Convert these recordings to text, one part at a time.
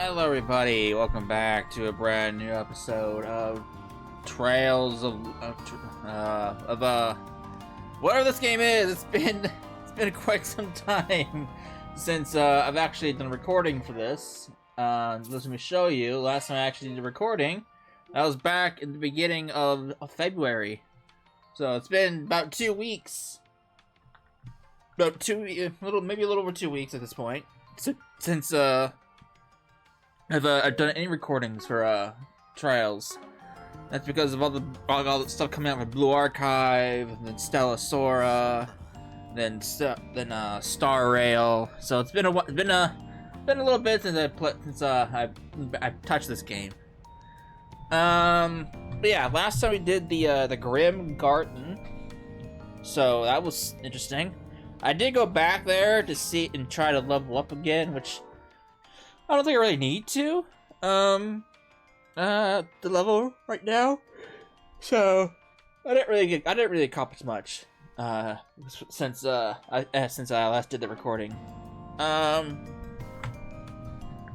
Hello everybody, welcome back to a brand new episode of Trails of whatever this game is. It's been quite some time since I've actually done recording for this. Let me show you. Last time I actually did recording, that was back in the beginning of February. So it's been about 2 weeks. Maybe a little over 2 weeks at this point since I've done any recordings for Trials. That's because of all the stuff coming out with Blue Archive, and then Stellasora, then Star Rail. So it's been a little bit since I've touched this game. But yeah, last time we did the Grim Garden, so that was interesting. I did go back there to see and try to level up again, which I don't think I really need to, the level right now, so I didn't really accomplish much, since I last did the recording,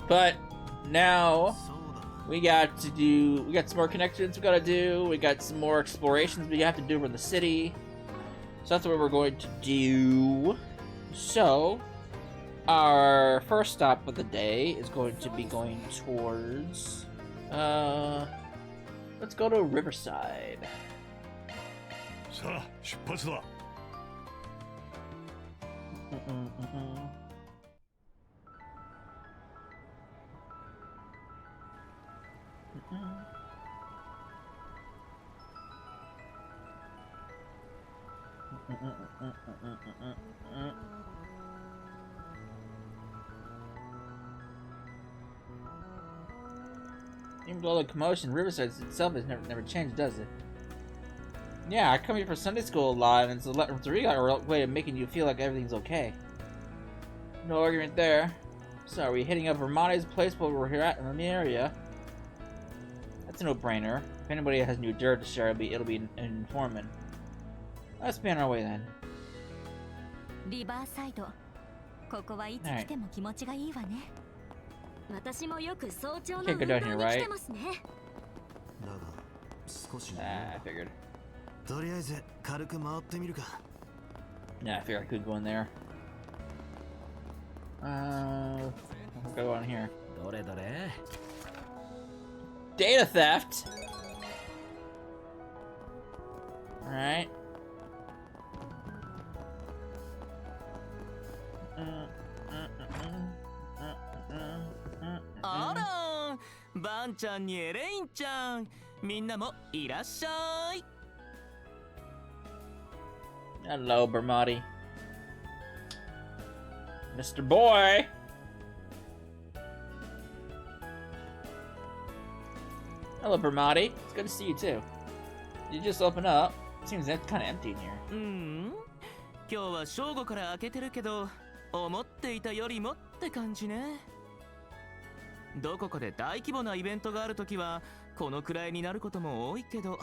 but now we got some more connections we gotta do, we got some more explorations we have to do in the city, so that's what we're going to do. So our first stop of the day is going to be going towards, let's go to Riverside. Even though the commotion, Riverside itself has never changed, does it? Yeah, I come here for Sunday school a lot, and it's a real way of making you feel like everything's okay. No argument there. So, are we hitting up Vermonti's place while we're here in the area? That's a no-brainer. If anybody has new dirt to share, it'll be an informant. Let's be on our way then. Riverside. Alright. Can't go down here, right? I figured. Yeah, I figured I could go in there. I'll go on here. Data theft! Alright. Ban-chan ni Elaine-chan, minna mo irashai. Hello, Bermotti. Mr. Boy! Hello, Bermotti. It's good to see you too. You just open up. Seems kind of empty in here. 今日は正午から開けてるけど、思っていたよりもって感じね。どこかで大規模なイベントがあるときはこのくらいになることも多いけど、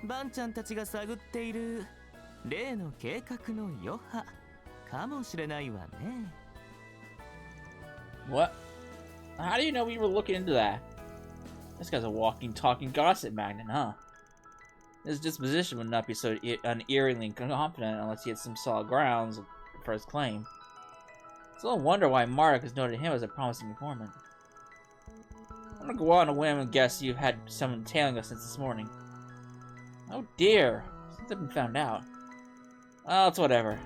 バンちゃんたちが探っている例の計画の余波かもしれないわね。What? How do you know we were looking into that? This guy's a walking, talking gossip magnet, huh? His disposition would not be so uneeringly confident unless he had some solid grounds for his claim. It's no wonder why Marek has noted him as a promising informant. I'm gonna go on a whim and guess you've had someone tailing us since this morning. Oh dear, since I've been found out. Well, it's whatever.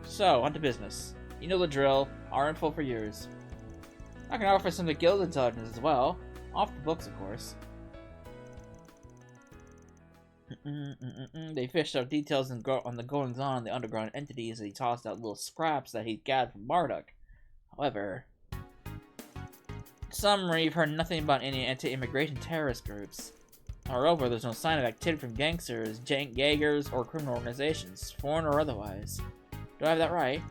So, on to business. You know the drill, our info for yours. I can offer some of the guild intelligence as well. Off the books, of course. They fished out details on the goings-on of the underground entities, and he tossed out little scraps that he'd gathered from Marduk. However, some we've heard nothing about any anti-immigration terrorist groups. Moreover, there's no sign of activity from gangsters, jaegers, or criminal organizations, foreign or otherwise. Do I have that right?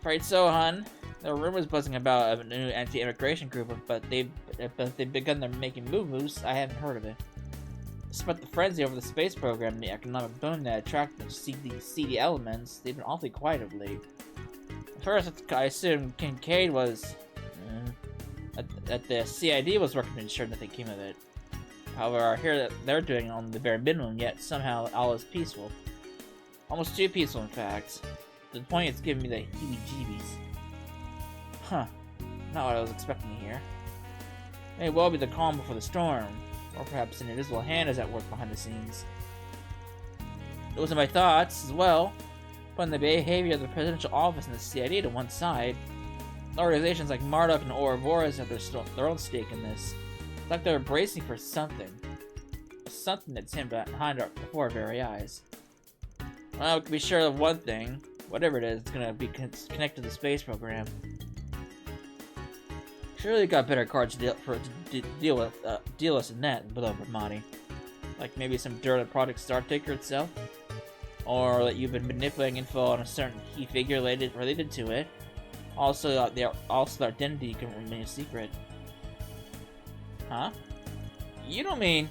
Afraid so, hun. There are rumors buzzing about a new anti-immigration group, but they've begun their making moves. I haven't heard of it. Despite the frenzy over the space program and the economic boom that attracted the seedy elements, they've been awfully quiet of late. At first, I assumed Kincaid was that the CID was working to ensure nothing came of it. However, I hear that they're doing it on the bare minimum, yet somehow all is peaceful. Almost too peaceful, in fact. To the point it's giving me the heebie-jeebies. Huh. Not what I was expecting to hear. May well be the calm before the storm, or perhaps an invisible hand is at work behind the scenes. Those are my thoughts, as well. Putting the behavior of the presidential office and the CID to one side, organizations like Marduk and Ouroboros have their own stake in this. It's like they're bracing for something. Something that's hidden before our very eyes. Well, we can be sure of one thing. Whatever it is, it's gonna be connected to the space program. Surely you got better cards to deal us than that, below Ramadi. Like maybe some dirt on Project Startaker itself? Or that you've been manipulating info on a certain key figure related to it. Also, their identity can remain a secret. Huh? You don't mean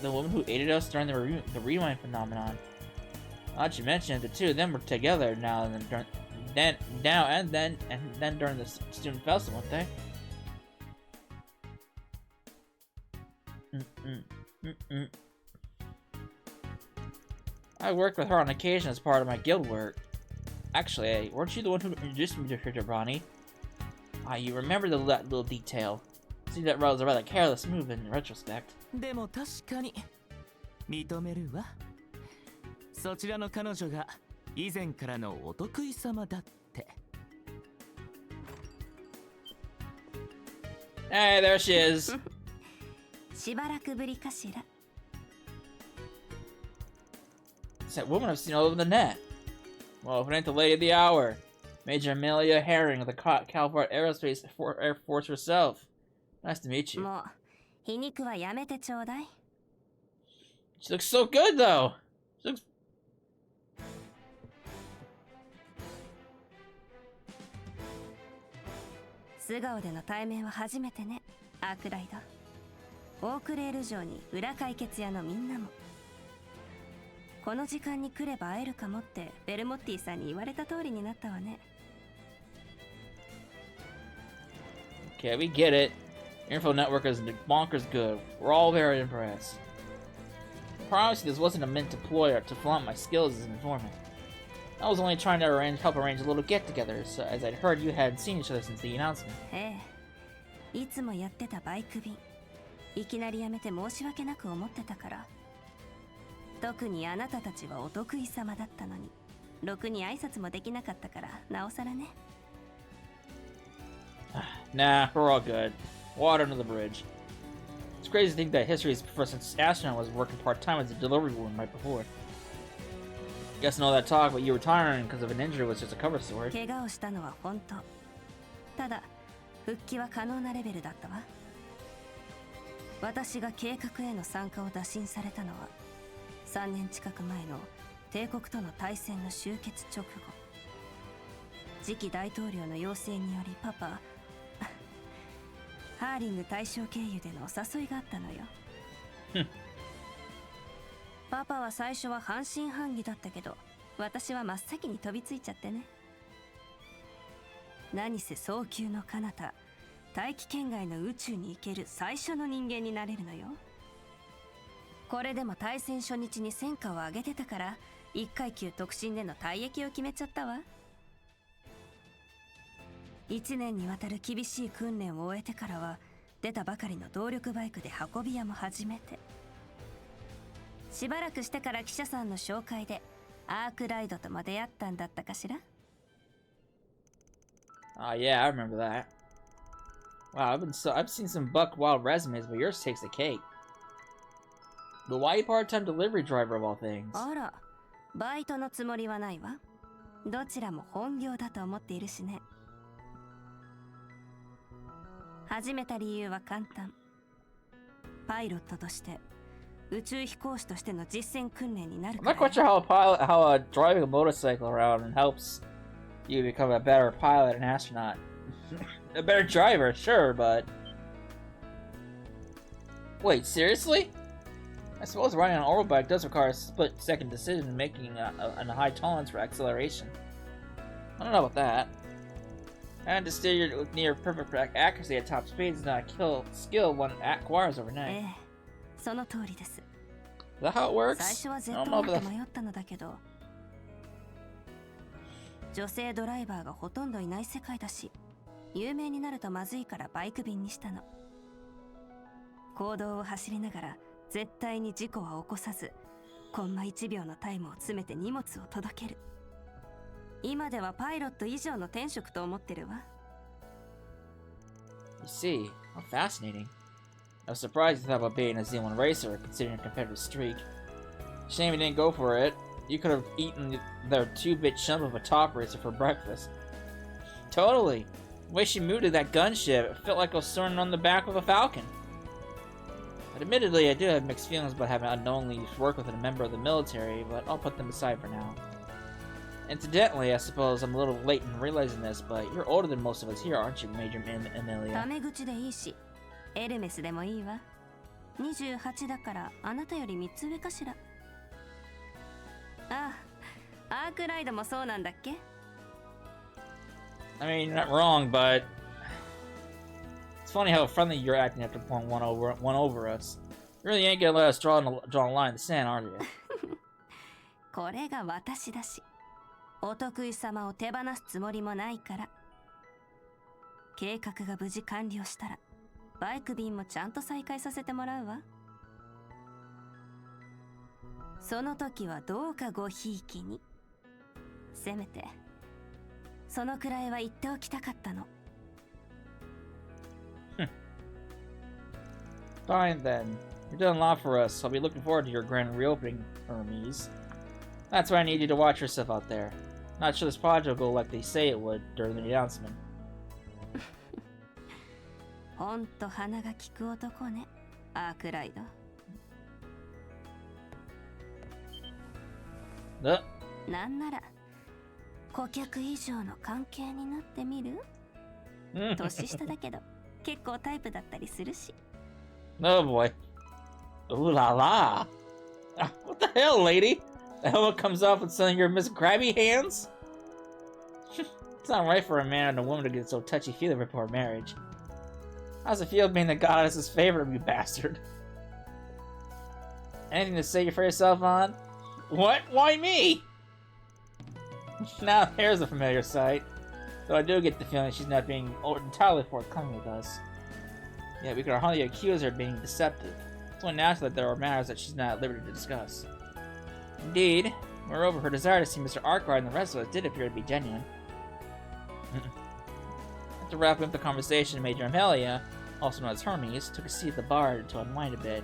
the woman who aided us during the rewind phenomenon? Now that you mentioned it, the two of them were together now and then during the student festival, weren't they? I worked with her on occasion as part of my guild work. Actually, weren't you the one who introduced me to her, Bonnie? Ah, you remember that little detail. See, that was a rather careless move in retrospect. でも確かに認めるわ。そちらの彼女が以前からのお得意様だって。Hey, there she is. しばらくぶりかしら。 It's that woman I've seen all over the net. Well, if it ain't the lady of the hour, Major Amelia Herring of the Calvert Aerospace Air Force herself. Nice to meet you. もう皮肉はやめてちょうだい。 She looks so good, though. She looks... 素顔での対面は初めてね、アークライド。オークレール城に裏解決屋のみんなも。この時間に来れば会えるかもってベルモッティさんに言われた通りになったわね。Okay, we get it. Your info network is bonkers good. We're all very impressed. I promise you this wasn't a meant to ploy or to flaunt my skills as an informant. I was only trying to help arrange a little get-together, so as I'd heard you hadn't seen each other since the announcement. ええ、いつもやってたバイク便。いきなりやめて申し訳なく思ってたから。特にあなたたちはお得意様だったのに、ろくに挨拶もできなかったからなおさらね。Nah, we're all good. Water under the bridge. It's crazy to think that history's first astronaut was working part-time as a delivery woman right before. Guessing all that talk about you retiring because of an injury was just a cover story. 怪我をしたのは本当。ただ、復帰は可能なレベルだったわ。私が計画への参加を打診されたのは、3年近く前の帝国との大戦の終結直後。次期大統領の要請によりパパ、ハーリング大将経由でのお誘いがあったのよ。パパは最初は半信半疑だったけど、私は真っ先に飛びついちゃってね。何せ早急の彼方、大気圏外の宇宙に行ける最初の人間になれるのよ。これでも対戦初日に戦果を上げてたから、1階級特進での退役を決めちゃったわ。1年にわたる厳しい訓練を終えてからは、出たばかりの動力バイクで運び屋も始めて。しばらくしてから記者さんの紹介でアークライドとも出会ったんだったかしら。Yeah, I remember that. Wow, I've seen some buck wild resumes, but yours takes the cake. But why are you part-time delivery driver of all things? あら、バイトのつもりはないわ。どちらも本業だと思っているしね。始めた理由は簡単。パイロットとして。宇宙飛行士としての実践訓練になる I'm から。 not quite sure how driving a motorcycle around helps you become a better pilot and astronaut. A better driver, sure, but... Wait, seriously? I suppose riding an orbit bike does require a split-second decision-making and a high tolerance for acceleration. I don't know about that. And to steer with near perfect accuracy at top speed is not a skill one acquires overnight. ええ、その通りです。 Is that how it 最 works? 初は I Z don't マ know ー if ク that... 迷ったのだけど、女性ドライバーがほとんどいない世界だし、有名になるとまずいからバイク便にしたの。公道を走りながら絶対に事故は起こさず、コンマ1秒のタイムを詰めて荷物を届ける。今ではパイロット以上の天職と思ってるわ。 You see, how fascinating. I was surprised you thought about being a Z1 racer, considering your competitive streak. Shame you didn't go for it. You could have eaten their 2-bit chump of a top racer for breakfast. Totally. The way she moved to that gunship, it felt like I was soaring on the back of a falcon. But admittedly, I do have mixed feelings about having unknowingly worked with a member of the military, but I'll put them aside for now. Incidentally, I suppose I'm a little late in realizing this, but you're older than most of us here, aren't you, Major Amelia? タメ口でいいし、エルメスでもいいわ。28だからあなたより3つ上かしら。ああ、アークライドもそうなんだっけ？ I mean, you're not wrong, but it's funny how friendly you're acting after pulling one over us. You really ain't gonna let us draw a line in the sand, are you? これが私だし、お得意様を手放すつもりもないから。計画が無事完了したら、バイク便もちゃんと再開させてもらうわ。その時はどうかごひいきに。せめてそのくらいは言っておきたかったの。Fine then. You've done a lot for us, so I'll be looking forward to your grand reopening, Hermes. That's why I need you to watch yourself out there. Not sure this project will go like they say it would during the announcement. ほんと鼻が利く男ね、アークライド。なんなら顧客以上の関係になってみる？年下だけど結構タイプだったりするし。Oh boy. Ooh la la. What the hell, lady? The helmet comes off with some of your Miss Grabby hands? It's not right for a man and a woman to get so touchy-feely before marriage. How's it feel being the goddess's favorite, you bastard? Anything to say for yourself on? What? Why me? Now here's a familiar sight. Though I do get the feeling she's not being entirely forthcoming with us. Yet we could hardly accuse her of being deceptive. It's only natural that there are matters that she's not at liberty to discuss. Indeed. Moreover, her desire to see Mr. Arkwright and the rest of us did appear to be genuine. After wrapping up the conversation, Major Amelia, also known as Hermes, took a seat at the bar to unwind a bit.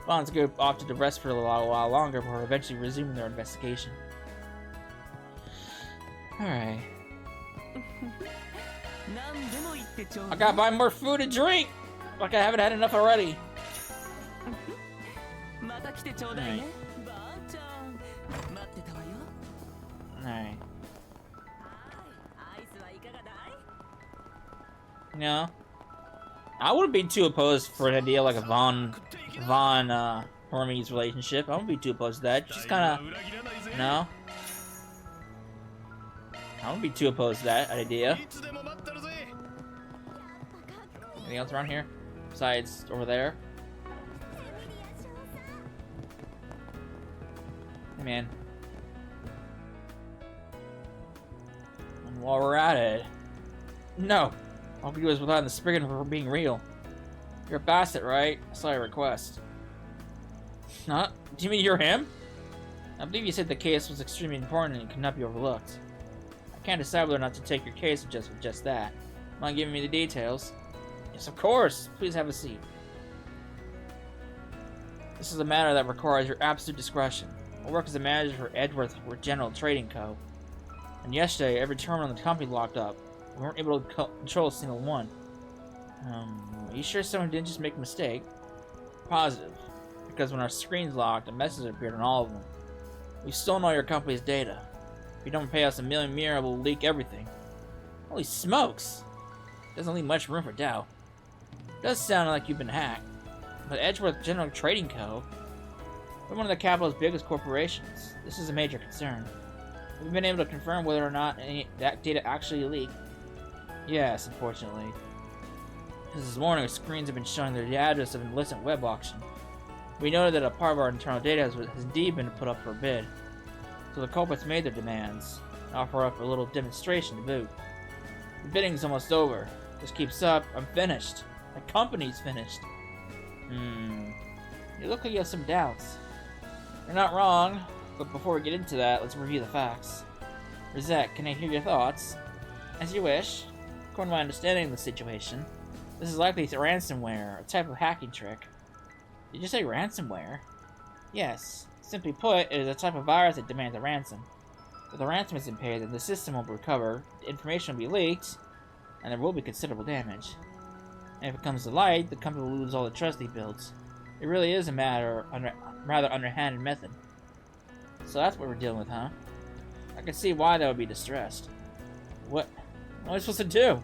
Vaughn's group opted to rest for a while longer before eventually resuming their investigation. Alright. I gotta buy more food and drink! Like I haven't had enough already. Alright. Alright. No. I wouldn't be too opposed for an idea like a Vaughn Hermes relationship. I wouldn't be too opposed to that. She's kinda... No. I wouldn't be too opposed to that idea. Anything else around here? Besides over there? Hey man. And while we're at it... No! All we do is rely on the spigot for being real. You're a Bassett, right? I saw your request. Huh? Do you mean you're him? I believe you said the case was extremely important and could not be overlooked. I can't decide whether or not to take your case with just that. Mind giving me the details? Yes, of course! Please have a seat. This is a matter that requires your absolute discretion. I work as a manager for Edgeworth General Trading Co. And yesterday, every terminal in the company locked up. We weren't able to control a single one. Are you sure someone didn't just make a mistake? Positive. Because when our screen's locked, a message appeared on all of them. We've stolen all your company's data. If you don't pay us $1 million, we'll leak everything. Holy smokes! Doesn't leave much room for doubt. It does sound like you've been hacked. But Edgeworth General Trading Co. We're one of the capital's biggest corporations. This is a major concern. We've been able to confirm whether or not that data actually leaked. Yes, unfortunately. This morning, screens have been showing the address of an illicit web auction. We noted that a part of our internal data has indeed been put up for bid. So the culprits made their demands, and offer up a little demonstration to boot. The bidding's almost over. If this keeps up, I'm finished. My company's finished. You look like you have some doubts. You're not wrong, but before we get into that, let's review the facts. Rosette, can I hear your thoughts? As you wish. According to my understanding of the situation, this is likely ransomware, a type of hacking trick. Did you say ransomware? Yes. Simply put, it is a type of virus that demands a ransom. If the ransom isn't paid, then the system won't recover, the information will be leaked, and there will be considerable damage. And if it comes to light, the company will lose all the trust he builds. It really is a rather underhanded method. So that's what we're dealing with, huh? I can see why they would be distressed. What am I supposed to do?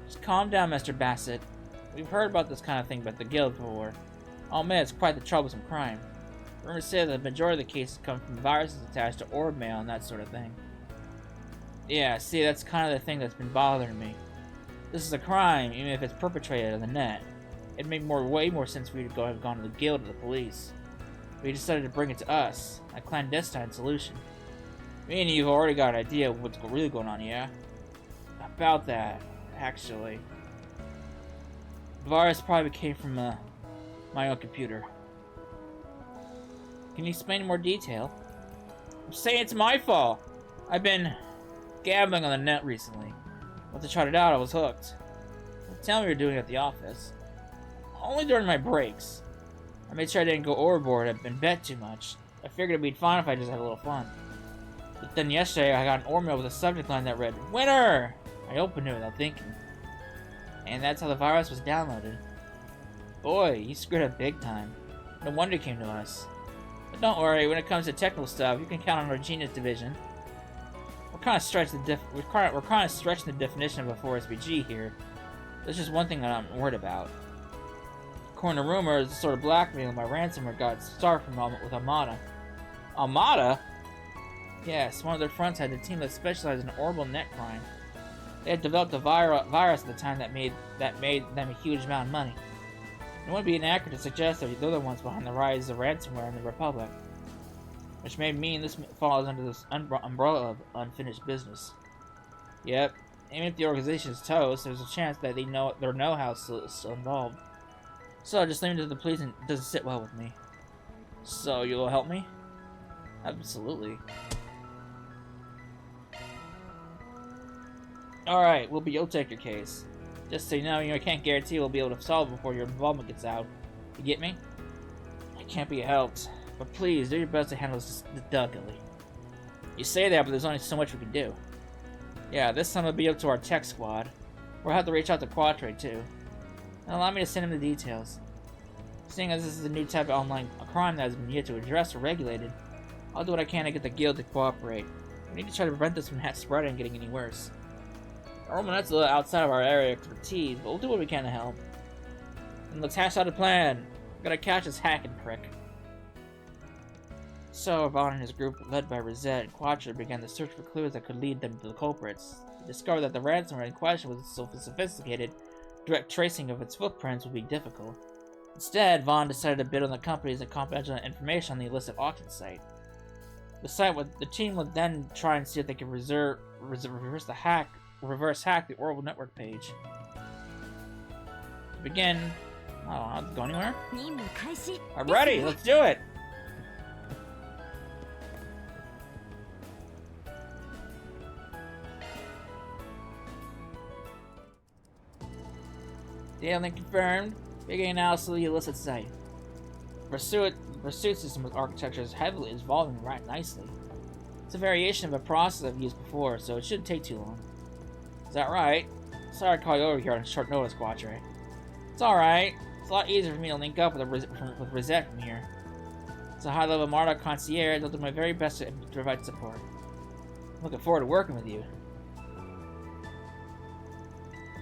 Just calm down, Mr. Bassett. We've heard about this kind of thing about the guild before. Oh man, it's quite the troublesome crime. Rumors say that the majority of the cases come from viruses attached to orb mail and that sort of thing. Yeah, see, that's kind of the thing that's been bothering me. This is a crime, even if it's perpetrated on the net. It'd make way more sense for you to have gone to the guild or the police. But you decided to bring it to us, a clandestine solution. Me and you have already got an idea of what's really going on, yeah? About that, actually. The virus probably came from my own computer. Can you explain in more detail? I'm saying it's my fault! I've been gambling on the net recently. Once I tried it out, I was hooked. Don't tell me you're doing it at the office. Only during my breaks. I made sure I didn't go overboard and bet too much. I figured it'd be fine if I just had a little fun. But then yesterday, I got an orb mail with a subject line that read, "Winner!" I opened it without thinking. And that's how the virus was downloaded. Boy, you screwed up big time. No wonder it came to us. But don't worry, when it comes to technical stuff, you can count on our genius division. We're kind of stretching the definition of a 4SPG here. There's just one thing that I'm worried about. According to rumors, the sort of blackmail my ransomware got started with Armada. Armada? Yes, one of their fronts had a team that specialized in orbital net crime. They had developed a virus at the time that made them a huge amount of money. It wouldn't be inaccurate to suggest that they're the ones behind the rise of ransomware in the Republic. Which may mean this falls under this umbrella of unfinished business. Yep, even if the organization is toast, there's a chance that their know-how is still involved. So just leaving it to the police doesn't sit well with me. So you'll help me? Absolutely. Alright, you'll take your case. Just so you know, I can't guarantee we'll be able to solve it before your involvement gets out. You get me? I can't be helped. But please, do your best to handle this delicately. You say that, but there's only so much we can do. Yeah, this time it'll be up to our tech squad. We'll have to reach out to Quatre, too. And allow me to send him the details. Seeing as this is a new type of online crime that has been yet to address or regulated, I'll do what I can to get the guild to cooperate. We need to try to prevent this from spreading and getting any worse. That's a little outside of our area of expertise, but we'll do what we can to help. And let's hash out a plan. We've got to catch this hacking prick. So, Vaughn and his group, led by Rosette and Quatre, began the search for clues that could lead them to the culprits. They discovered that the ransomware in question was so sophisticated, direct tracing of its footprints would be difficult. Instead, Vaughn decided to bid on the companies and confidential information on the illicit auction site. The team would then try and see if they could reverse hack the Orbital Network page. To begin, I don't know, go anywhere? I'm ready, let's do it! Data link confirmed. Beginning analysis of the illicit site. The pursuit system with architecture is evolving right nicely. It's a variation of a process I've used before, so it shouldn't take too long. Is that right? Sorry to call you over here on short notice, Quatre. It's alright. It's a lot easier for me to link up with Rosette from here. As a high-level Marta concierge, I'll do my very best to provide support. I'm looking forward to working with you.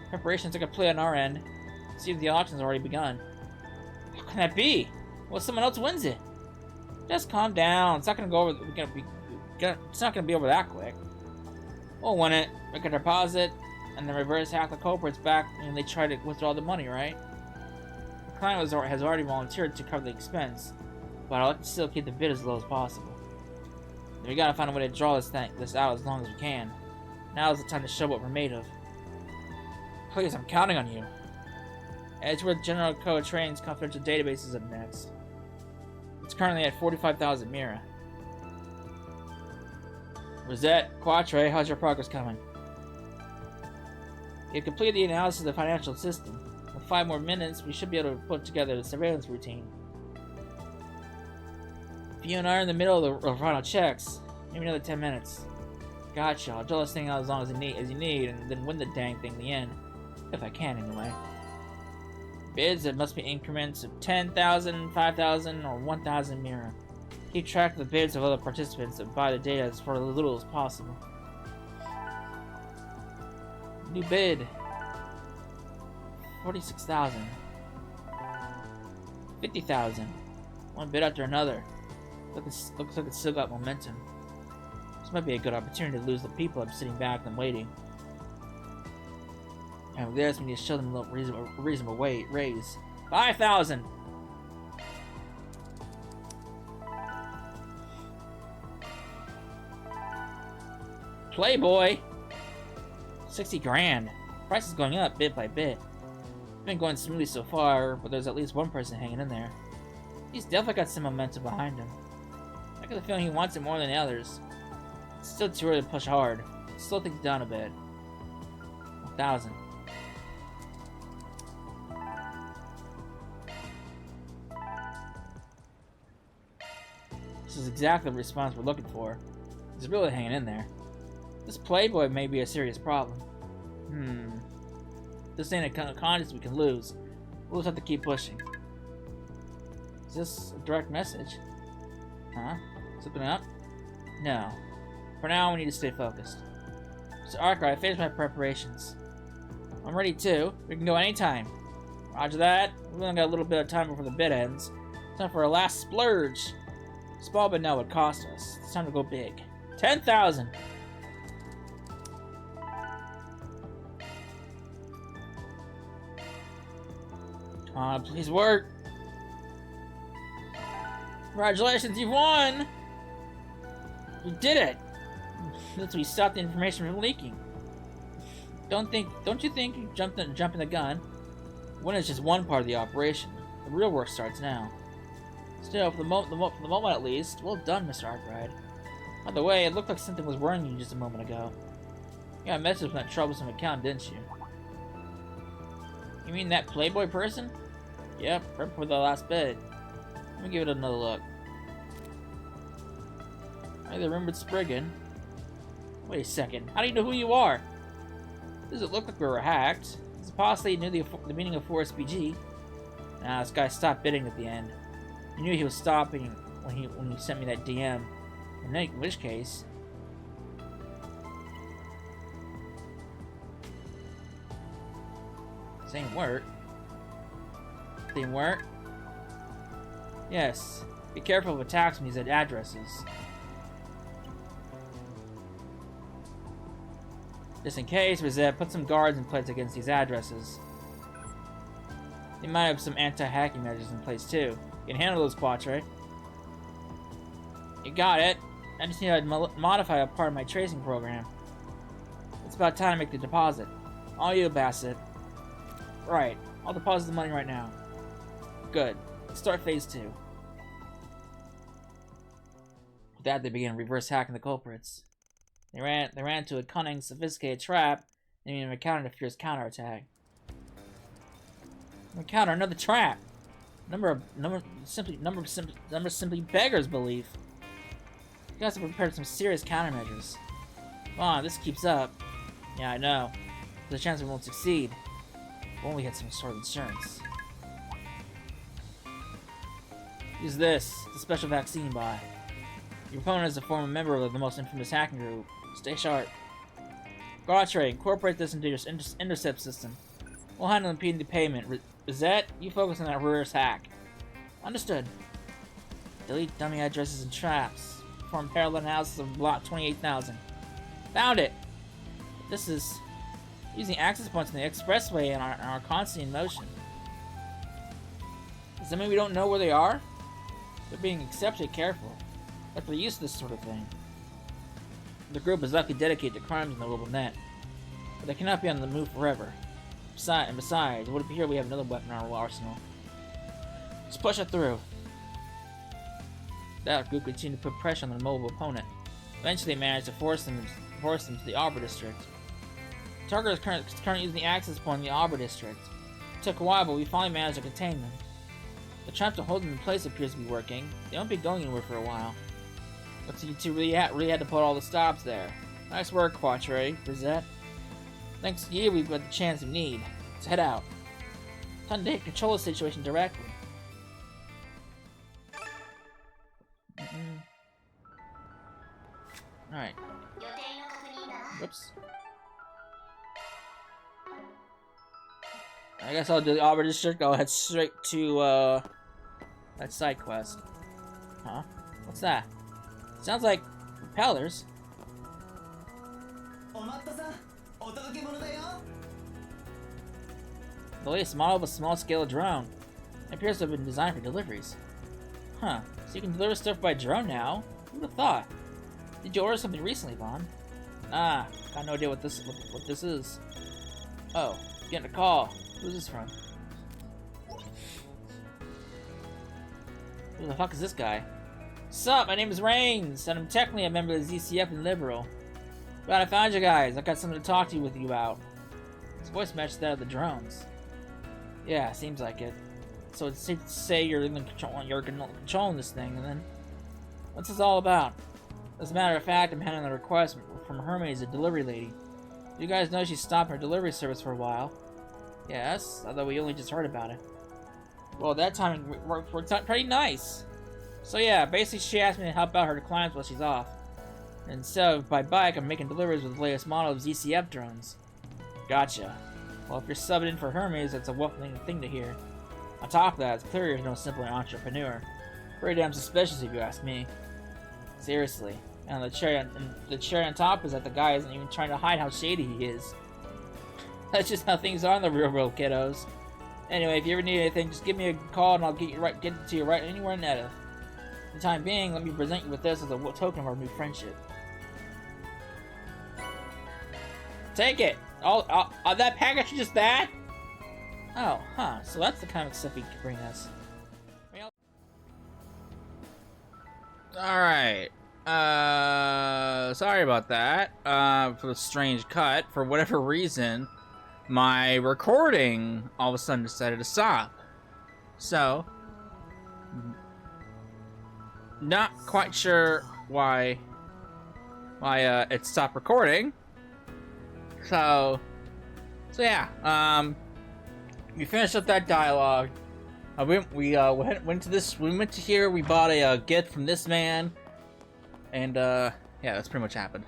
Preparations are complete on our end. See if the auction's already begun. How can that be? Well, someone else wins it. Just calm down. It's not gonna go over. It's not gonna be over that quick. We'll win it. Make a deposit. and then reverse hack the culprits back when they try to withdraw the money, right? The client has already volunteered to cover the expense, but I'd like to still keep the bid as low as possible. And we gotta find a way to draw this out as long as we can. Now is the time to show what we're made of. Please, I'm counting on you. Edgeworth General Code Trains confidential database is up next. It's currently at 45,000 Mira. Rosette, Quatre, how's your progress coming? You've completed the analysis of the financial system. In 5 more minutes, we should be able to put together the surveillance routine. If you and I are in the middle of the final checks, maybe another 10 minutes. Gotcha, I'll draw this thing out as long as you need, and then win the dang thing in the end. If I can, anyway. Bids that must be increments of 10,000, 5,000, or 1,000 Mira. Keep track of the bids of other participants and buy the data as for as little as possible. New bid. 46,000. 50,000. One bid after another. Looks like it's still got momentum. This might be a good opportunity to lose the people I'm sitting back and waiting. And with this, we need to show them a little reasonable raise. 5,000! Playboy! 60 grand. Price is going up bit by bit. It's been going smoothly so far, but there's at least one person hanging in there. He's definitely got some momentum behind him. I get the feeling he wants it more than the others. It's still too early to push hard. Slow things down a bit. 1,000. This is exactly the response we're looking for. He's really hanging in there. This Playboy may be a serious problem. This ain't a contest we can lose. We'll just have to keep pushing. Is this a direct message? Huh? Slipping up? No. For now, we need to stay focused. So, Archer, I finished my preparations. I'm ready too. We can go anytime. Roger that. We've only got a little bit of time before the bid ends. Time for our last splurge. Small but now would cost us. It's time to go big. 10,000! Come on, please work! Congratulations, you've won! You did it! Since we stopped the information from leaking. Don't you think you jumping the gun? Winning is just one part of the operation. The real work starts now. Still, for the moment at least, well done, Mr. Arkwright. By the way, it looked like something was worrying you just a moment ago. You got a message from that troublesome account, didn't you? You mean that Playboy person? Yep, right before the last bid. Let me give it another look. Hey, the rumored Spriggan. Wait a second, how do you know who you are? Does it look like we were hacked? Is it possible you knew the meaning of 4SPG? Nah, this guy stopped bidding at the end. You knew he was stopping when he sent me that DM. In which case... Same work. Same work? Yes. Be careful of attacks from these addresses. Just in case, Rosette, put some guards in place against these addresses. They might have some anti-hacking measures in place too. You can handle those, Quatre. You got it. I just need to modify a part of my tracing program. It's about time to make the deposit. All you, Bassett. Right. I'll deposit the money right now. Good. Let's start phase 2. With that, they began reverse hacking the culprits. They ran into a cunning, sophisticated trap, and even encountered a fierce counterattack. Encounter another trap. Number simply beggars belief. You guys have prepared some serious countermeasures. Come on, this keeps up. Yeah, I know. There's a chance we won't succeed. If only we had some sort of insurance. Use this, the special vaccine buy. Your opponent is a former member of the most infamous hacking group. Stay sharp. Quatre, incorporate this into your intercept system. We'll handle impeding the payment. Rosette, you focus on that reverse hack. Understood. Delete dummy addresses and traps. Perform parallel analysis of block 28,000. Found it! This is Using access points in the expressway and are constantly in motion. Does that mean we don't know where they are? They're being exceptionally careful. Like for the use of this sort of thing. The group is likely dedicated to crimes in the global net. But they cannot be on the move forever. Besides, would it appear we have another weapon in our arsenal? Let's push it through. That group continued to put pressure on the mobile opponent. Eventually they managed to force them to the Arbor District. Target is currently using the access point in the Arbor District. It took a while, but we finally managed to contain them. The trap to hold them in place appears to be working. They won't be going anywhere for a while. Looks like you two really had to put all the stops there. Nice work, Quatre, Rosette. Thanks to you, we've got the chance we need. Let's head out. Time to control the situation directly. Alright. Whoops. I guess I'll do the Arbor District. I'll head straight to, that side quest. Huh? What's that? Sounds like propellers. The latest model of a small-scale drone. It appears to have been designed for deliveries. Huh. So you can deliver stuff by drone now? Who would have thought? Did you order something recently, Vaughn? Ah, got no idea what this is. Oh, getting a call. Who's this from? Who the fuck is this guy? Sup, my name is Rains, and I'm technically a member of the ZCF and Liberal. Glad I found you guys. I got something to talk to you with you about. His voice matches that of the drones. Yeah, seems like it. So it's safe to say you're controlling this thing, and then what's this all about? As a matter of fact, I'm handling a request from Hermes, a delivery lady. You guys know she stopped her delivery service for a while. Yes, although we only just heard about it. Well, that timing worked out pretty nice. So yeah, basically she asked me to help out her clients while she's off. And instead of by bike, I'm making deliveries with the latest model of ZCF drones. Gotcha. Well, if you're subbing in for Hermes, that's a welcoming thing to hear. On top of that, it's clear you're no simple entrepreneur. Pretty damn suspicious if you ask me. Seriously. And the cherry on top is that the guy isn't even trying to hide how shady he is. That's just how things are in the real world, kiddos. Anyway, if you ever need anything, just give me a call and I'll get it to you right anywhere in Netta. For the time being, let me present you with this as a token of our new friendship. Take it! That package is just that? Oh, huh. So that's the kind of stuff he can bring us. Alright. Sorry about that. For the strange cut. For whatever reason, my recording all of a sudden decided to stop. So, not quite sure why it stopped recording. So yeah, we finished up that dialogue. We went to here, we bought a gift from this man, and yeah, that's pretty much happened.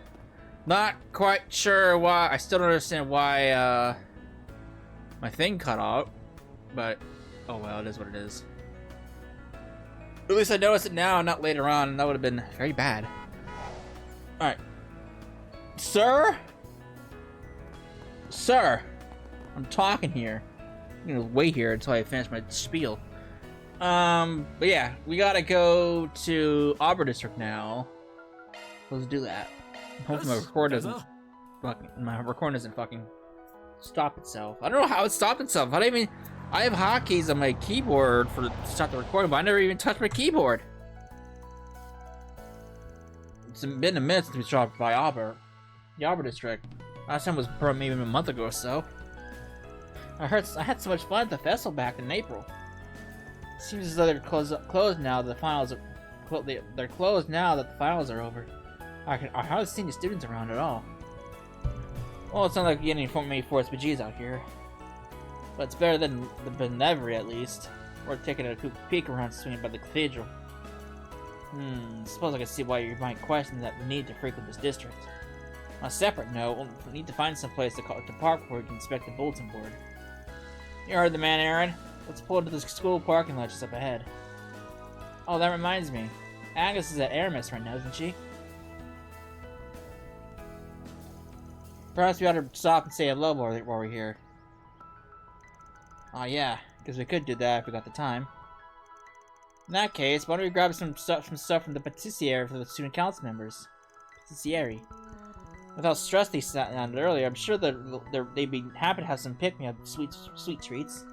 Not quite sure why, I still don't understand why my thing cut out, but oh well, it is what it is. At least I noticed it now, not later on, and that would have been very bad. Alright. Sir? Sir! I'm talking here. I'm gonna wait here until I finish my spiel. But yeah, we gotta go to Arbor District now. Let's do that. Hopefully my record doesn't fucking stop itself. I don't know how it stopped itself. I have hotkeys on my keyboard to stop the recording, but I never even touched my keyboard. It's been a minute since we stopped by the Arbor District. Last time was maybe a month ago or so. I had so much fun at the festival back in April. Seems as though they're closed now that the finals they're closed now that the finals are over. I hardly see any students around at all. Well, it's not like getting many forced BGs out here. But it's better than never, at least. Or taking a peek around swinging by the cathedral. Suppose I can see why you might question the need to frequent this district. On a separate note, we need to find some place to park where we can inspect the bulletin board. You heard the man, Aaron. Let's pull into the school parking lot just up ahead. Oh, that reminds me. Agnes is at Aramis right now, isn't she? Perhaps we ought to stop and say hello while we're here. Oh yeah, because we could do that if we got the time. In that case, why don't we grab some stuff from the patisserie for the student council members? Patisserie. With how stressed they sounded earlier, I'm sure that they'd be happy to have some pick-me-up sweet treats.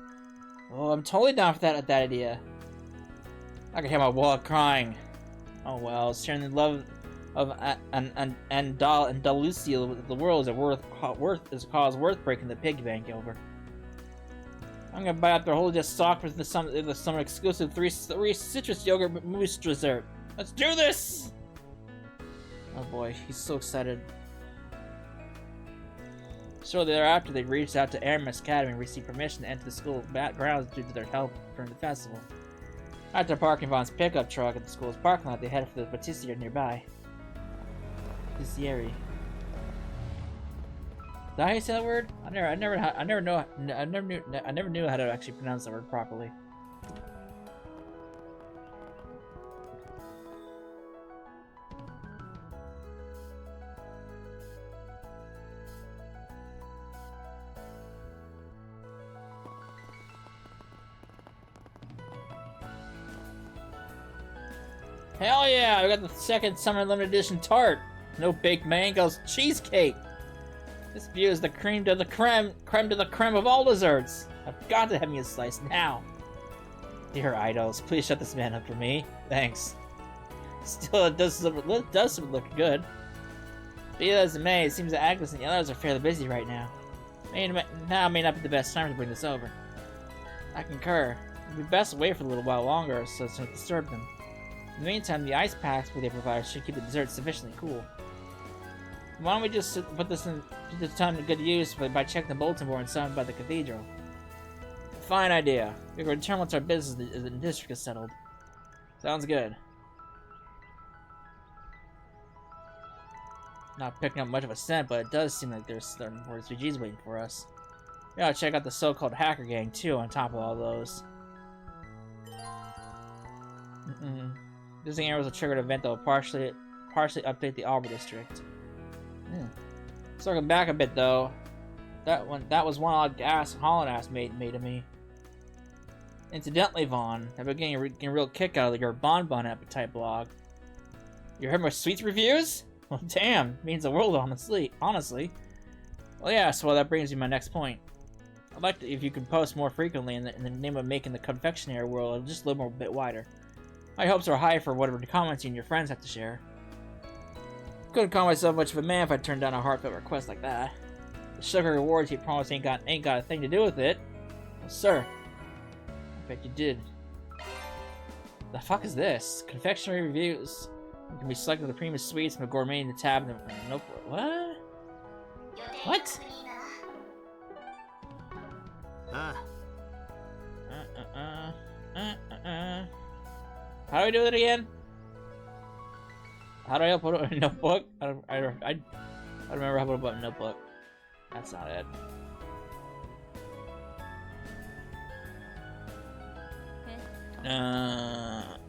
Oh, I'm totally down for that idea. I can hear my wallet crying. Oh well, sharing the love of Andalusia with the world is a cause worth breaking the piggy bank over. I'm gonna buy out their whole stock for the summer exclusive three citrus yogurt mousse dessert. Let's do this! Oh boy, he's so excited. Shortly thereafter, they reached out to Aramis Academy and received permission to enter the school grounds due to their help during the festival. After parking Vaughn's pickup truck at the school's parking lot, they headed for the patisserie nearby. Patisserie. Is that how you say that word? I never knew how to actually pronounce that word properly. Hell yeah! We got the second summer limited edition tart. No baked mangoes, cheesecake. This view is the creme de la creme of all desserts. I've got to have me a slice now. Dear idols, please shut this man up for me. Thanks. Still, it does look good. Be that as it may, it seems that Agnes and the others are fairly busy right now. Now may not be the best time to bring this over. I concur. It would be best to wait for a little while longer so as to disturb them. In the meantime, the ice packs they provide should keep the dessert sufficiently cool. Why don't we just put this time to good use by checking the bulletin board inside by the cathedral? Fine idea. We can return once our business in the district is settled. Sounds good. Not picking up much of a scent, but it does seem like there's more refugees waiting for us. We ought to check out the so-called hacker gang too, on top of all those. Using arrows will trigger an event that will partially update the Arbor district. Circling back a bit though, that was one odd Holland ass made of me. Incidentally, Vaughn, I've been getting a real kick out of your bonbon appetite blog. You heard my sweets reviews? Well, damn, means the world, honestly. Well, yeah, so that brings me to my next point. I'd like to, if you could post more frequently in the name of making the confectionery world just a little more bit wider. My hopes are high for whatever comments you and your friends have to share. Couldn't call myself much of a man if I turned down a heartfelt request like that. The sugar rewards you promised ain't got a thing to do with it. Well, sir, I bet you did. The fuck is this? Confectionery reviews. You can be selected the premium sweets from the gourmet in the tab. Nope. What? What? How do we do it again? How do I upload a notebook? I don't remember how to upload a notebook. That's not it.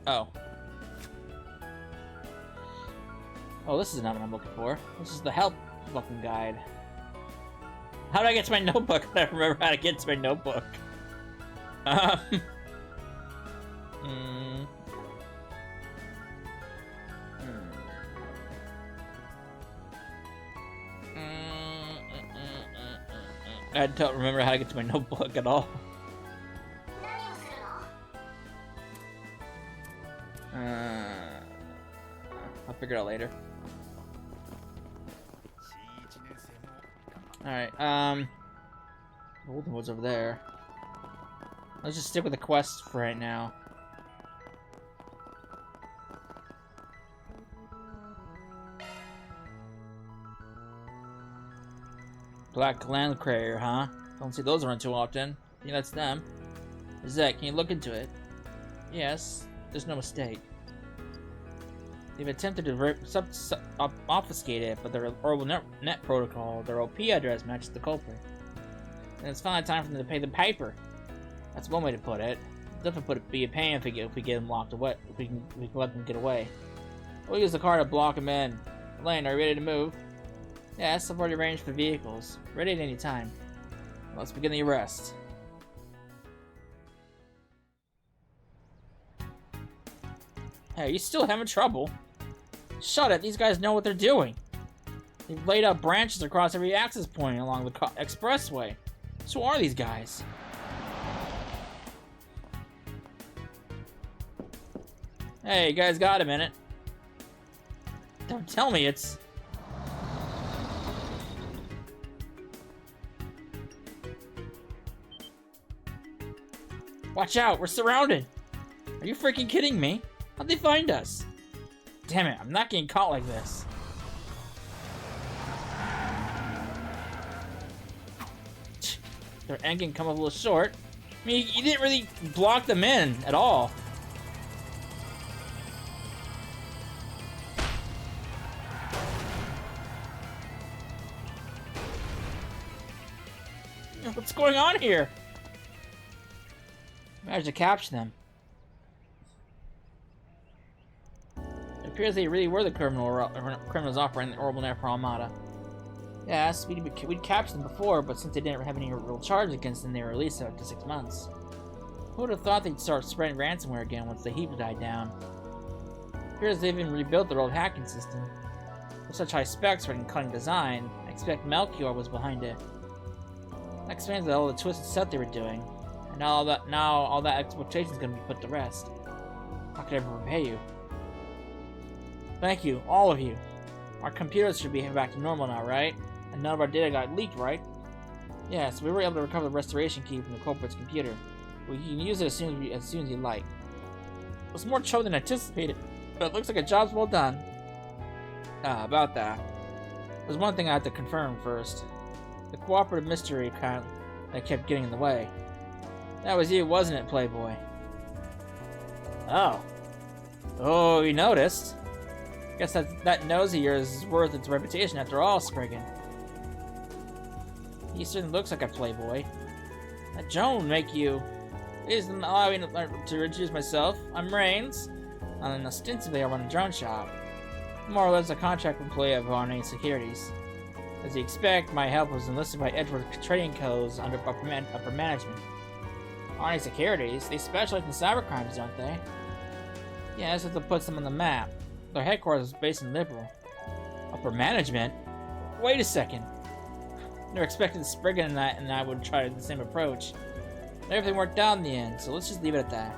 Oh. Oh, this is not what I'm looking for. This is the help fucking guide. How do I get to my notebook? I don't remember how to get to my notebook. I don't remember how to get to my notebook at all. I'll figure it out later. Alright, Golden Wood's over there. Let's just stick with the quest for right now. Black Land Carrier, huh? Don't see those around too often. I think that's them. Zek, can you look into it? Yes, there's no mistake. They've attempted to obfuscate it, but their horrible net protocol, their OP address matches the culprit. And it's finally time for them to pay the piper. That's one way to put it. Definitely be a pain if we get them locked away. If we can let them get away. We'll use the car to block them in. Elaine, are you ready to move? Yes, I've already arranged for vehicles. Ready at any time. Let's begin the arrest. Hey, you still having trouble? Shut it, these guys know what they're doing. They've laid out branches across every access point along the expressway. So who are these guys? Hey, you guys got a minute? Don't tell me it's... Watch out, we're surrounded! Are you freaking kidding me? How'd they find us? Damn it, I'm not getting caught like this. Their end can come up a little short. I mean, you didn't really block them in at all. What's going on here? I managed to capture them. It appears they really were the criminals operating the Orbital Air Armada. Yes, we'd captured them before, but since they didn't have any real charge against them, they were released after 6 months. Who would have thought they'd start spreading ransomware again once the heat died down? It appears they've even rebuilt their old hacking system. With such high specs for an cunning design, I expect Melchior was behind it. That explains all the twisted stuff they were doing. And now all that exploitation is going to be put to rest. How could I ever repay you? Thank you, all of you. Our computers should be back to normal now, right? And none of our data got leaked, right? Yes, we were able to recover the restoration key from the culprit's computer. We can use it as soon as you like. It was more trouble than anticipated, but it looks like a job's well done. About that. There's one thing I have to confirm first. The cooperative mystery account that kept getting in the way. That was you, wasn't it, Playboy? Oh. Oh, you noticed? Guess that nose of yours is worth its reputation after all, Spriggan. He certainly looks like a Playboy. That Joan would make you... Please allow me to introduce myself. I'm Rains, and ostensibly I run a drone shop. More or less a contract employee of Arne Securities. As you expect, my help was enlisted by Edward Trading Co's under upper management. Arne Securities? They specialize in cybercrimes, don't they? Yeah, that's what puts them on the map. Their headquarters is based in Liberal. Upper management? Wait a second. Never expected Spriggan and I would try the same approach. But everything worked out in the end, so let's just leave it at that.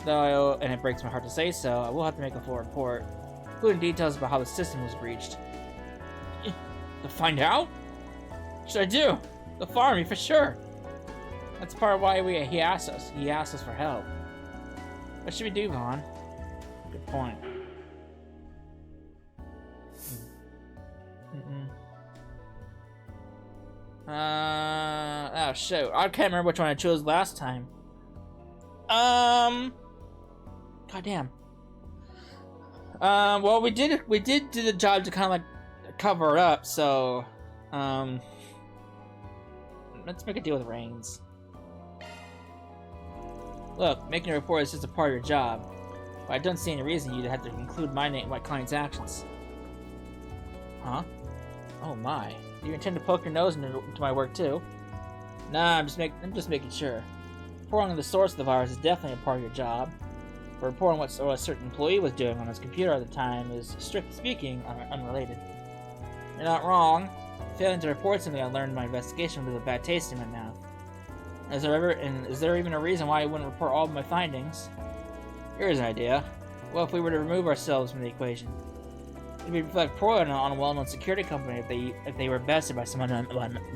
Though, and it breaks my heart to say so, I will have to make a full report, including details about how the system was breached. To find out? What should I do? They'll fire me for sure. That's part of why he asked us. He asked us for help. What should we do, Vaughn? Good point. Oh shoot. I can't remember which one I chose last time. Goddamn. Well, we did do the job to kind of like cover it up, so let's make a deal with Rains. Look, making a report is just a part of your job, but I don't see any reason you'd have to include my name in my client's actions. Huh? Oh my. Do you intend to poke your nose into my work too? Nah, I'm just making sure. Reporting on the source of the virus is definitely a part of your job. But reporting what a certain employee was doing on his computer at the time is, strictly speaking, unrelated. You're not wrong. Failing to report something I learned in my investigation with a bad taste in my mouth. Is there even a reason why I wouldn't report all of my findings? Here's an idea. Well, if we were to remove ourselves from the equation, it would reflect poorly on a well-known security company if they were bested by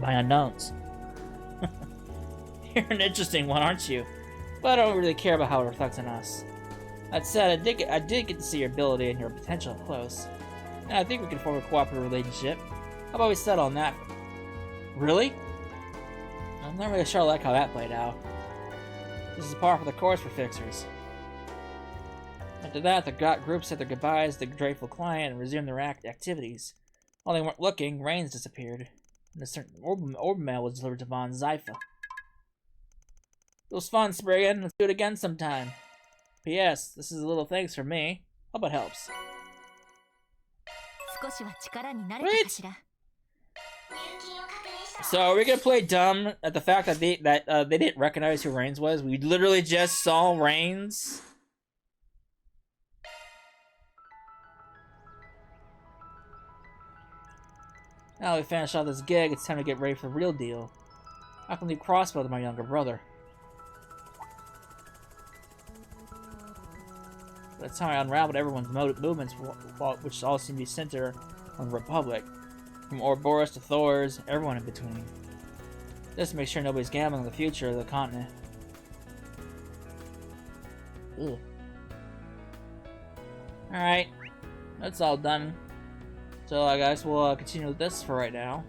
by unknowns. You're an interesting one, aren't you? But I don't really care about how it reflects on us. That said, I did get to see your ability and your potential up close. And I think we can form a cooperative relationship. How about we settle on that? Really? I'm not really sure I like how that played out. This is par for the course for fixers. After that, the group said their goodbyes to the grateful client and resumed their activities. While they weren't looking, Rains disappeared, and a certain orb mail was delivered to Von Zypha. It was fun, Spriggan. Let's do it again sometime. P.S. This is a little thanks from me. Hope it helps.少しは力になれたかしら。So are we gonna play dumb at the fact that they didn't recognize who Reigns was? We literally just saw Reigns. Now we finished off this gig, it's time to get ready for the real deal. I can leave crossbow to my younger brother. By the time I unraveled everyone's movements, which all seem to be centered on the Republic, from Ouroboros to Thor's, everyone in between. Just to make sure nobody's gambling on the future of the continent. Ugh. Alright, that's all done. So I guess we'll continue with this for right now.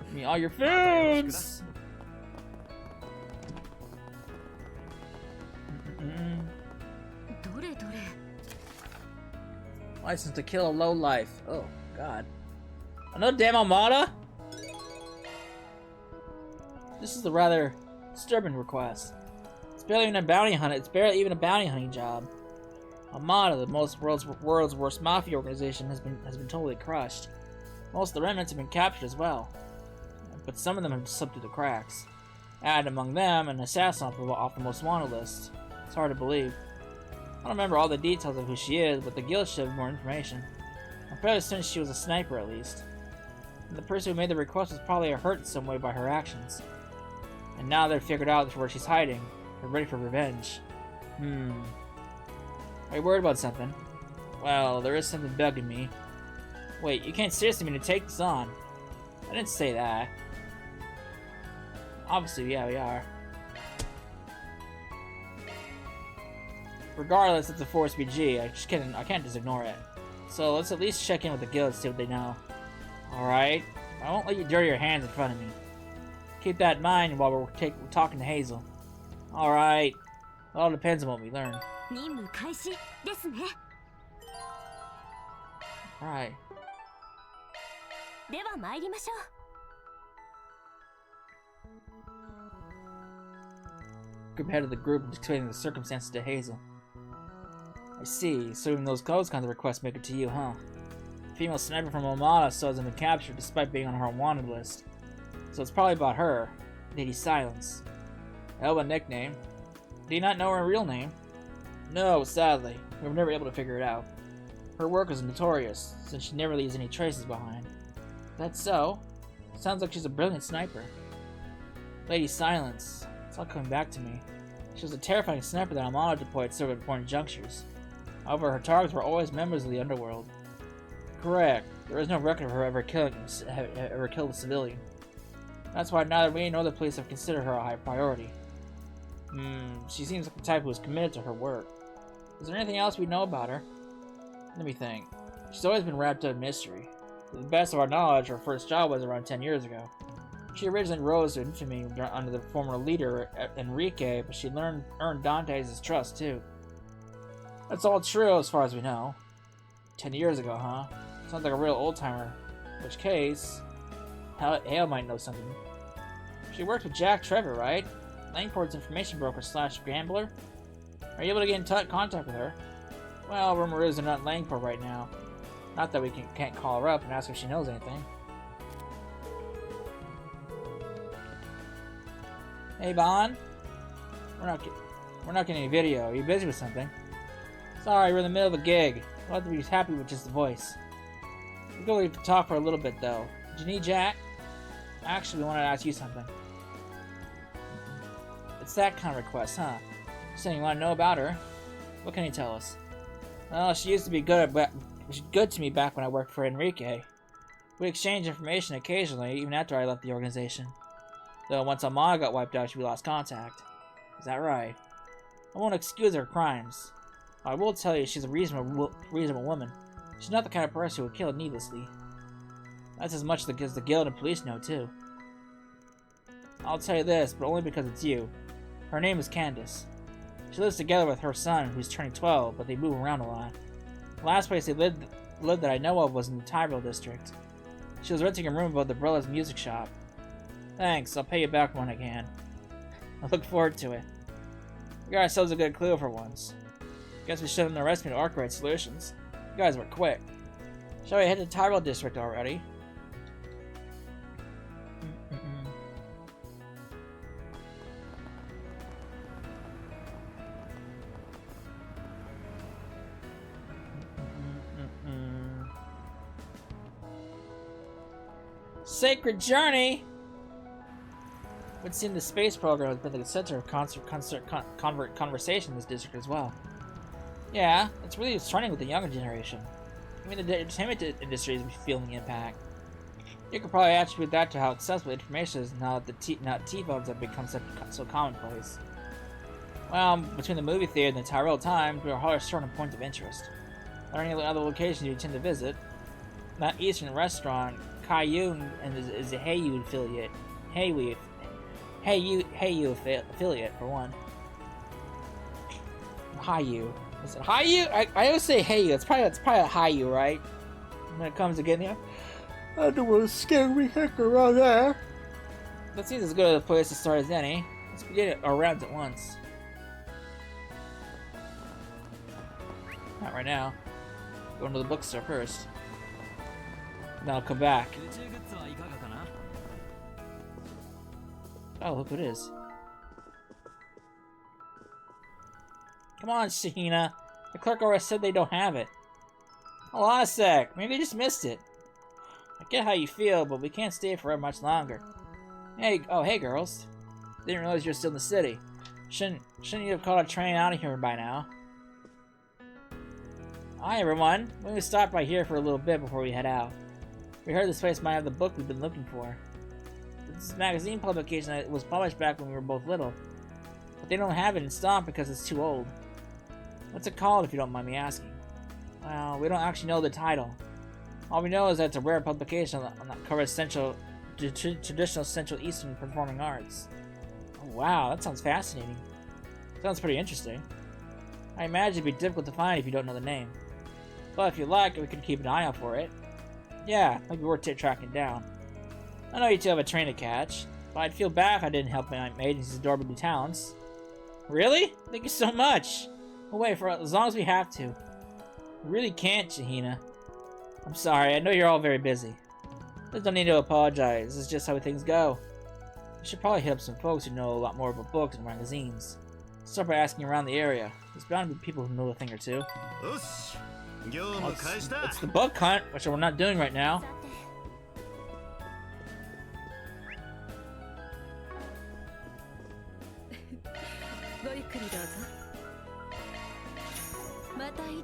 Give me all your foods! License to kill a lowlife. Oh, God. Another damn Armada? This is a rather disturbing request. It's barely even a bounty hunt. It's barely even a bounty hunting job. Armada, the world's worst mafia organization, has been totally crushed. Most of the remnants have been captured as well, but some of them have slipped through the cracks. Add among them an assassin off the most wanted list. It's hard to believe. I don't remember all the details of who she is, but the guild should have more information. I'm fairly certain she was a sniper at least. And the person who made the request was probably hurt in some way by her actions. And now they've figured out where she's hiding. They're ready for revenge. Are you worried about something? Well, there is something bugging me. Wait, you can't seriously mean to take this on. I didn't say that. Obviously, yeah, we are. Regardless, it's a Force BG. I can't just ignore it. So let's at least check in with the guild, see what they know. Alright? I won't let you dirty your hands in front of me. Keep that in mind while we're talking to Hazel. Alright. It all depends on what we learn. Alright. Group head of the group and explaining the circumstances to Hazel. I see. So even those kinds of requests make it to you, huh? The female sniper from Omada still hasn't been captured despite being on her wanted list. So it's probably about her. Lady Silence. Hell of a nickname. Do you not know her real name? No, sadly. We were never able to figure it out. Her work is notorious, since she never leaves any traces behind. That's so. Sounds like she's a brilliant sniper. Lady Silence. It's all coming back to me. She was a terrifying sniper that Amano deployed at several important junctures. However, her targets were always members of the underworld. Correct. There is no record of her ever killed a civilian. That's why neither we nor the police have considered her a high priority. She seems like the type who is committed to her work. Is there anything else we know about her? Let me think. She's always been wrapped up in mystery. To the best of our knowledge, her first job was around 10 years ago. She originally rose to infamy under the former leader, Enrique, but she earned Dante's trust, too. That's all true as far as we know. 10 years ago, huh? Sounds like a real old-timer. In which case, Hale might know something. She worked with Jack Trevor, right? Langford's information broker / gambler? Are you able to get in contact with her? Well, rumor is they're not in Langford right now. Not that we can't call her up and ask if she knows anything. Hey, Vaughn? We're not getting any video. Are you busy with something? Sorry, we're in the middle of a gig. We'll have to be happy with just the voice. We're going to talk for a little bit, though. Did you need Jack? Actually, we wanted to ask you something. It's that kind of request, huh? Saying you want to know about her. What can you tell us? Well, she used to be good to me back when I worked for Enrique. We exchanged information occasionally, even after I left the organization. Though once Amana got wiped out, we lost contact. Is that right? I won't excuse her crimes. I will tell you she's a reasonable woman. She's not the kind of person who would kill needlessly. That's as much as the guild and police know, too. I'll tell you this, but only because it's you. Her name is Candace. She lives together with her son, who's turning 12, but they move around a lot. The last place they lived that I know of was in the Tyrell district. She was renting a room above the Brella's music shop. Thanks, I'll pay you back when I can. I look forward to it. We got ourselves a good clue for once. Guess we should have underestimated Arkwright's solutions. You guys were quick. Shall we head to Tyrell District already? Sacred Journey! It would seem the space program has been the center of conversation in this district as well. Yeah, it's really trending with the younger generation. Even the entertainment industry is feeling the impact. You could probably attribute that to how accessible information is now that T-phones have become so commonplace. Well, between the movie theater and the Tyrell Times, we are hardly short on points of interest. Are there any other locations you intend to visit? That Eastern restaurant, Kaiyun, and is a Heiyu affiliate. Heiyu affiliate, for one. Heiyu. Is it Heiyu? I always say Heiyu. It's probably a Heiyu, right? When it comes to getting here. I don't want to scare me heck around there. That seems as good a place to start as any. Let's begin our rounds at once. Not right now. Going to the bookstore first. Then I'll come back. Oh, look who it is. Come on, Shahina. The clerk already said they don't have it. Hold on a sec. Maybe they just missed it. I get how you feel, but we can't stay for much longer. Hey, oh, hey, girls. Didn't realize you're still in the city. Shouldn't you have caught a train out of here by now? Hi, everyone. We're gonna stop right here for a little bit before we head out. We heard this place might have the book we've been looking for. This magazine publication that was published back when we were both little. But they don't have it in stock because it's too old. What's it called, if you don't mind me asking? Well, we don't actually know the title. All we know is that it's a rare publication that covers traditional Central Eastern performing arts. Oh, wow, that sounds fascinating. Sounds pretty interesting. I imagine it'd be difficult to find if you don't know the name. But if you like, we could keep an eye out for it. Yeah, might be worth tracking down. I know you two have a train to catch, but I'd feel bad if I didn't help my maiden's adorable new talents. Really? Thank you so much! We'll wait for as long as we have to. We really can't, Shahina. I'm sorry, I know you're all very busy. There's no need to apologize, this is just how things go. You should probably hit up some folks who know a lot more about books and magazines. Start by asking around the area. There's bound to be people who know a thing or two. Well, it's the book hunt, which we're not doing right now.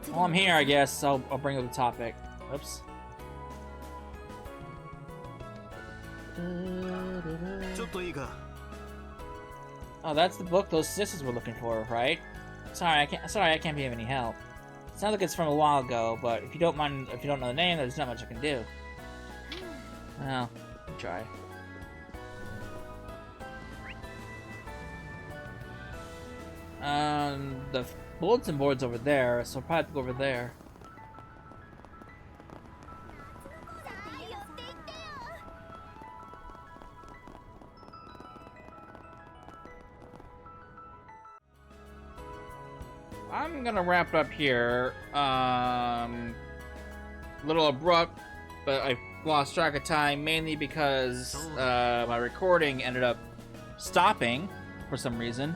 Well, I'm here, I guess. I'll bring up the topic. Oops. Oh, that's the book those sisters were looking for, right? Sorry, I can't be of any help. It sounds like it's from a while ago, but if you don't know the name, there's not much I can do. Well, I'll try. The bulletin board's over there, so I'll probably have to go over there. I'm gonna wrap it up here. A little abrupt, but I lost track of time mainly because my recording ended up stopping for some reason.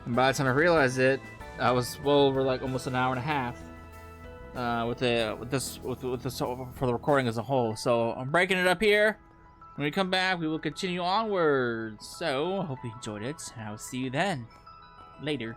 And by the time I realized it, I was well over like almost an hour and a half with this for the recording as a whole. So I'm breaking it up here. When we come back, we will continue onwards. So I hope you enjoyed it, and I will see you then. Later.